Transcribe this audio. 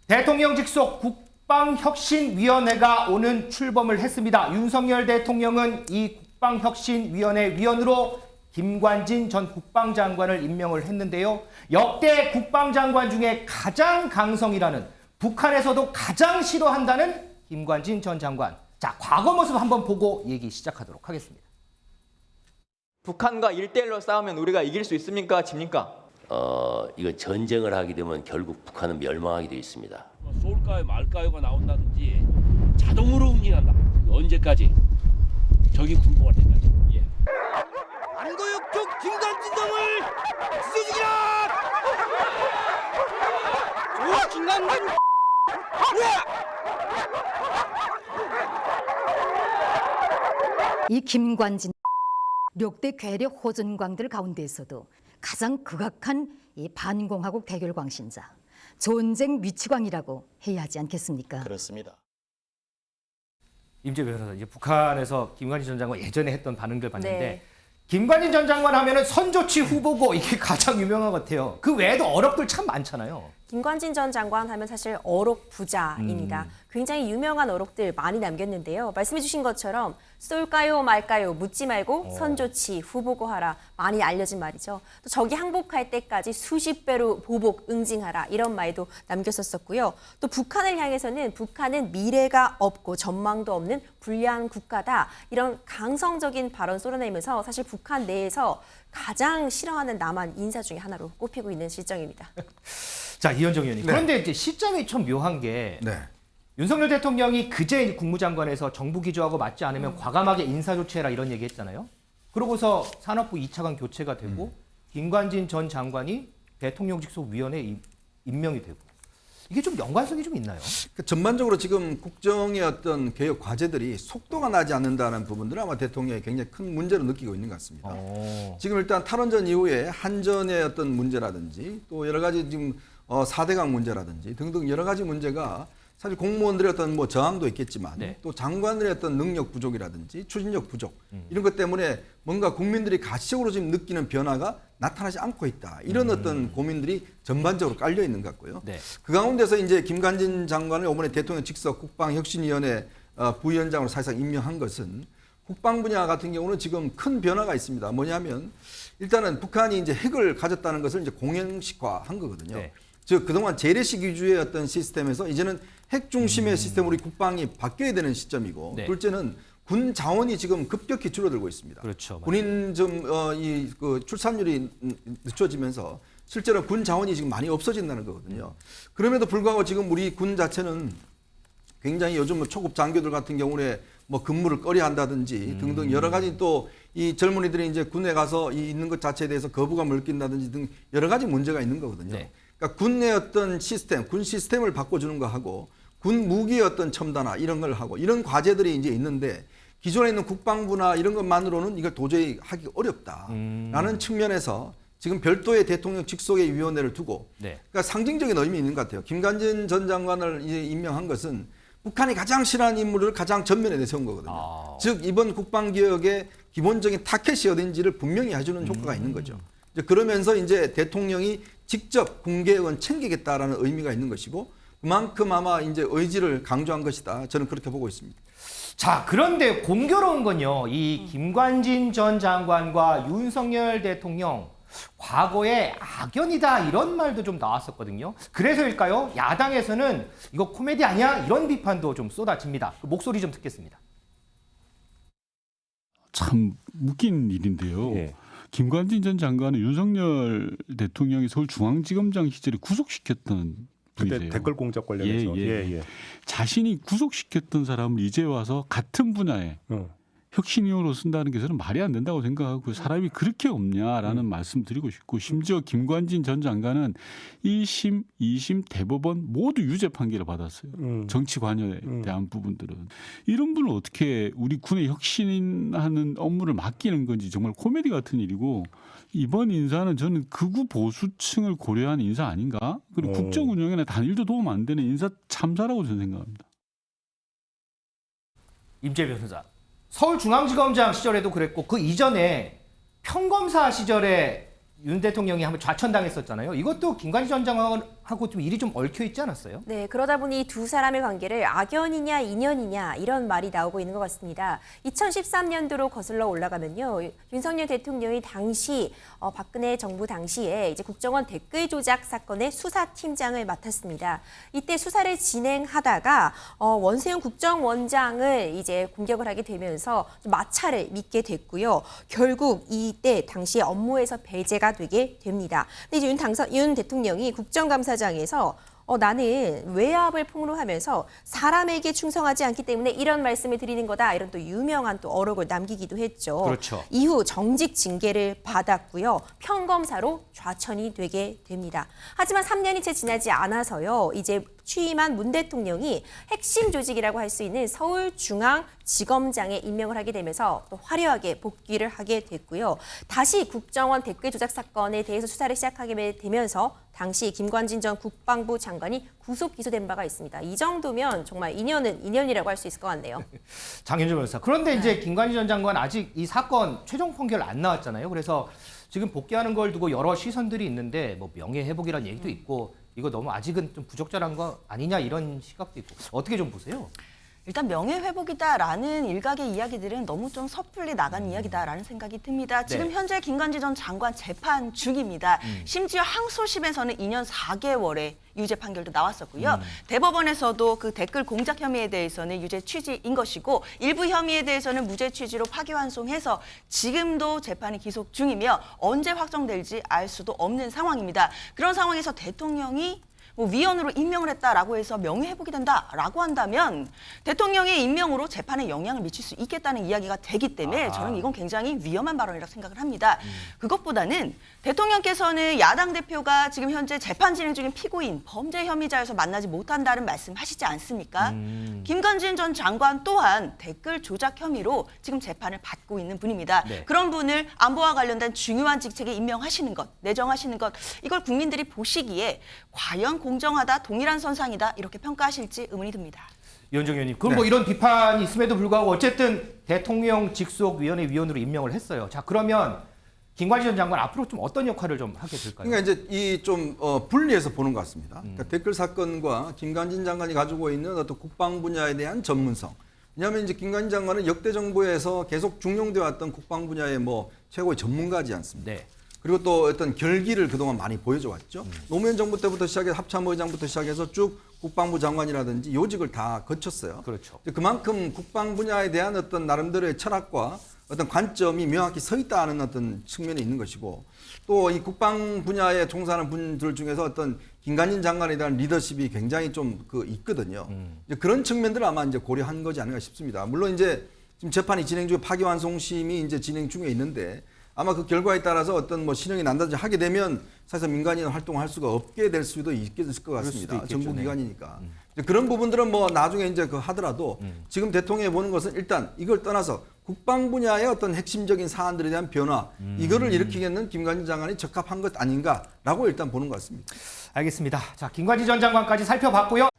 대통령 직속 국방혁신위원회가 오는 출범을 했습니다. 윤석열 대통령은 이 국방혁신위원회 위원으로 김관진 전 국방장관을 임명을 했는데요. 역대 국방장관 중에 가장 강성이라는, 북한에서도 가장 싫어한다는 김관진 전 장관. 자, 과거 모습 한번 보고 얘기 시작하도록 하겠습니다. 북한과 1대1로 싸우면 우리가 이길 수 있습니까? 집니까? 이거 전쟁을 하게 되면 결국 북한은 멸망하게 되어 있습니다. 쏠까요 말까요가 나온다든지 자동으로 움직인다. 언제까지? 적이 굴복할 때까지. 예. 안거역 쪽 김관진 등을 죽여주기라! 좋아, 김관진! 이 김관진 역대 괴력 호전광들 가운데에서도 가장 극악한 이 반공화국 대결 광신자, 전쟁 미치광이라고 해야 하지 않겠습니까? 그렇습니다. 임재 변호사, 이제 북한에서 김관진 전 장관 예전에 했던 반응들 봤는데 네. 김관진 전 장관 하면은 선조치 후보고 이게 가장 유명한 것 같아요. 그 외에도 어록들 참 많잖아요. 김관진 전 장관 하면 사실 어록 부자입니다. 굉장히 유명한 어록들 많이 남겼는데요. 말씀해 주신 것처럼 쏠까요 말까요 묻지 말고 선조치 후보고 하라, 많이 알려진 말이죠. 또 적이 항복할 때까지 수십 배로 보복 응징하라, 이런 말도 남겼었고요. 또 북한을 향해서는 북한은 미래가 없고 전망도 없는 불리한 국가다, 이런 강성적인 발언 쏟아내면서 사실 북한 내에서 가장 싫어하는 남한 인사 중에 하나로 꼽히고 있는 실정입니다. 자, 이현정 의원님. 네. 그런데 이제 시점이 좀 묘한 게 네. 윤석열 대통령이 그제 국무장관에서 정부 기조하고 맞지 않으면 과감하게 인사 조치해라 이런 얘기 했잖아요. 그러고서 산업부 2차관 교체가 되고 김관진 전 장관이 대통령 직속 위원회에 임명이 되고, 이게 좀 연관성이 좀 있나요? 전반적으로 지금 국정의 어떤 개혁 과제들이 속도가 나지 않는다는 부분들은 아마 대통령이 굉장히 큰 문제로 느끼고 있는 것 같습니다. 지금 일단 탈원전 이후에 한전의 어떤 문제라든지 또 여러 가지 지금 4대강 문제라든지 등등 여러 가지 문제가 사실 공무원들의 어떤 뭐 저항도 있겠지만 네. 또 장관들의 어떤 능력 부족이라든지 추진력 부족 이런 것 때문에 뭔가 국민들이 가시적으로 지금 느끼는 변화가 나타나지 않고 있다. 이런 어떤 고민들이 전반적으로 깔려 있는 것 같고요. 네. 그 가운데서 이제 김관진 장관을 이번에 대통령 직속 국방혁신위원회 부위원장으로 사실상 임명한 것은 국방 분야 같은 경우는 지금 큰 변화가 있습니다. 뭐냐면 일단은 북한이 이제 핵을 가졌다는 것을 이제 공형식화한 거거든요. 네. 즉 그동안 재래식 위주의 어떤 시스템에서 이제는 핵 중심의 시스템으로 우리 국방이 바뀌어야 되는 시점이고, 네. 둘째는 군 자원이 지금 급격히 줄어들고 있습니다. 그렇죠. 군인 그 출산율이 늦춰지면서 실제로 군 자원이 지금 많이 없어진다는 거거든요. 그럼에도 불구하고 지금 우리 군 자체는 굉장히 요즘 초급 장교들 같은 경우에 뭐 근무를 꺼려한다든지 등등 여러 가지, 또 이 젊은이들이 이제 군에 가서 있는 것 자체에 대해서 거부감을 느낀다든지 등 여러 가지 문제가 있는 거거든요. 네. 그러니까 군의 어떤 시스템, 군 시스템을 바꿔주는 거 하고 군 무기의 어떤 첨단화 이런 걸 하고 이런 과제들이 이제 있는데, 기존에 있는 국방부나 이런 것만으로는 이걸 도저히 하기 어렵다라는 측면에서 지금 별도의 대통령 직속의 위원회를 두고, 네. 그러니까 상징적인 의미 있는 것 같아요. 김관진 전 장관을 이제 임명한 것은 북한이 가장 싫어하는 인물을 가장 전면에 내세운 거거든요. 즉 이번 국방개혁의 기본적인 타켓이 어딘지를 분명히 해주는 효과가 있는 거죠. 이제 그러면서 이제 대통령이 직접 군개혁은 챙기겠다라는 의미가 있는 것이고, 그만큼 아마 이제 의지를 강조한 것이다. 저는 그렇게 보고 있습니다. 자, 그런데 공교로운 건요, 이 김관진 전 장관과 윤석열 대통령 과거에 악연이다 이런 말도 좀 나왔었거든요. 그래서일까요? 야당에서는 이거 코미디 아니야? 이런 비판도 좀 쏟아집니다. 그 목소리 좀 듣겠습니다. 참 웃긴 일인데요. 예. 김관진 전 장관은 윤석열 대통령이 서울중앙지검장 시절에 구속시켰던 그때 분이세요. 댓글 공작 관련해서 예. 자신이 구속시켰던 사람을 이제 와서 같은 분야에 혁신위원으로 쓴다는 게 저는 말이 안 된다고 생각하고, 사람이 그렇게 없냐라는 말씀 드리고 싶고, 심지어 김관진 전 장관은 1심, 2심 대법원 모두 유죄 판결을 받았어요. 정치 관여에 대한 부분들은. 이런 분을 어떻게 우리 군의 혁신하는 업무를 맡기는 건지 정말 코미디 같은 일이고, 이번 인사는 저는 극우 보수층을 고려한 인사 아닌가? 그리고 국정 운영에는 단일도 도움 안 되는 인사 참사라고 저는 생각합니다. 임재 변호사. 서울중앙지검장 시절에도 그랬고, 그 이전에 평검사 시절에 윤 대통령이 한번 좌천당했었잖아요. 이것도 김관진 전 장관하고 하고 좀 일이 좀 얽혀 있지 않았어요? 네, 그러다 보니 두 사람의 관계를 악연이냐 인연이냐 이런 말이 나오고 있는 것 같습니다. 2013년도로 거슬러 올라가면요, 윤석열 대통령이 당시 박근혜 정부 당시에 이제 국정원 댓글 조작 사건의 수사팀장을 맡았습니다. 이때 수사를 진행하다가 원세훈 국정원장을 이제 공격을 하게 되면서 마찰을 믿게 됐고요. 결국 이때 당시에 업무에서 배제가 되게 됩니다. 근데 이제 윤 대통령이 국정감사장에서 나는 외압을 폭로하면서 사람에게 충성하지 않기 때문에 이런 말씀을 드리는 거다. 이런 또 유명한 또 어록을 남기기도 했죠. 그렇죠. 이후 정직 징계를 받았고요. 평검사로 좌천이 되게 됩니다. 하지만 3년이 채 지나지 않아서요. 이제 취임한 문 대통령이 핵심 조직이라고 할 수 있는 서울중앙지검장에 임명을 하게 되면서 또 화려하게 복귀를 하게 됐고요. 다시 국정원 댓글 조작 사건에 대해서 수사를 시작하게 되면서 당시 김관진 전 국방부 장관이 구속 기소된 바가 있습니다. 이 정도면 정말 인연은 인연이라고 할 수 있을 것 같네요. 장현준 변호사. 그런데 이제 김관진 전 장관 아직 이 사건 최종 판결 안 나왔잖아요. 그래서 지금 복귀하는 걸 두고 여러 시선들이 있는데 뭐 명예회복이라는 얘기도 있고 이거 너무 아직은 좀 부적절한 거 아니냐 이런 시각도 있고 어떻게 좀 보세요? 일단 명예회복이다라는 일각의 이야기들은 너무 좀 섣불리 나간 이야기다라는 생각이 듭니다. 지금 네. 현재 김관진 전 장관 재판 중입니다. 심지어 항소심에서는 2년 4개월의 유죄 판결도 나왔었고요. 대법원에서도 그 댓글 공작 혐의에 대해서는 유죄 취지인 것이고 일부 혐의에 대해서는 무죄 취지로 파기환송해서 지금도 재판이 기속 중이며 언제 확정될지 알 수도 없는 상황입니다. 그런 상황에서 대통령이 위원으로 임명을 했다라고 해서 명예회복이 된다라고 한다면 대통령의 임명으로 재판에 영향을 미칠 수 있겠다는 이야기가 되기 때문에 저는 이건 굉장히 위험한 발언이라고 생각을 합니다. 그것보다는 대통령께서는 야당 대표가 지금 현재 재판 진행 중인 피고인, 범죄 혐의자여서 만나지 못한다는 말씀하시지 않습니까? 김관진 전 장관 또한 댓글 조작 혐의로 지금 재판을 받고 있는 분입니다. 네. 그런 분을 안보와 관련된 중요한 직책에 임명하시는 것, 내정하시는 것, 이걸 국민들이 보시기에 과연 공정하다, 동일한 선상이다 이렇게 평가하실지 의문이 듭니다. 이현정 의원님. 그럼 뭐 이런 비판이 있음에도 불구하고 어쨌든 대통령 직속위원회 위원으로 임명을 했어요. 자, 그러면 김관진 전 장관 앞으로 좀 어떤 역할을 좀 하게 될까요? 그러니까 이제 이 좀 분리해서 보는 것 같습니다. 그러니까 댓글 사건과 김관진 장관이 가지고 있는 어떤 국방 분야에 대한 전문성. 왜냐하면 이제 김관진 장관은 역대 정부에서 계속 중용돼 왔던 국방 분야의 뭐 최고의 전문가지 않습니까? 네. 그리고 또 어떤 결기를 그동안 많이 보여줘 왔죠. 노무현 정부 때부터 시작해서 합참의장부터 시작해서 쭉 국방부 장관이라든지 요직을 다 거쳤어요. 그렇죠. 그만큼 국방 분야에 대한 어떤 나름대로의 철학과 어떤 관점이 명확히 서 있다는 어떤 측면이 있는 것이고 또 이 국방 분야에 종사하는 분들 중에서 어떤 김관진 장관에 대한 리더십이 굉장히 좀 있거든요. 이제 그런 측면들을 아마 이제 고려한 거지 않을까 싶습니다. 물론 이제 지금 재판이 진행 중에 파기환송심이 이제 진행 중에 있는데 아마 그 결과에 따라서 어떤 뭐 실형이 난다든지 하게 되면 사실 민간인 활동을 할 수가 없게 될 수도 있을 것 같습니다. 정부기관이니까. 그런 부분들은 뭐 나중에 이제 하더라도 지금 대통령이 보는 것은 일단 이걸 떠나서 국방 분야의 어떤 핵심적인 사안들에 대한 변화 이거를 일으키겠는 김관진 장관이 적합한 것 아닌가라고 일단 보는 것 같습니다. 알겠습니다. 자, 김관진 전 장관까지 살펴봤고요.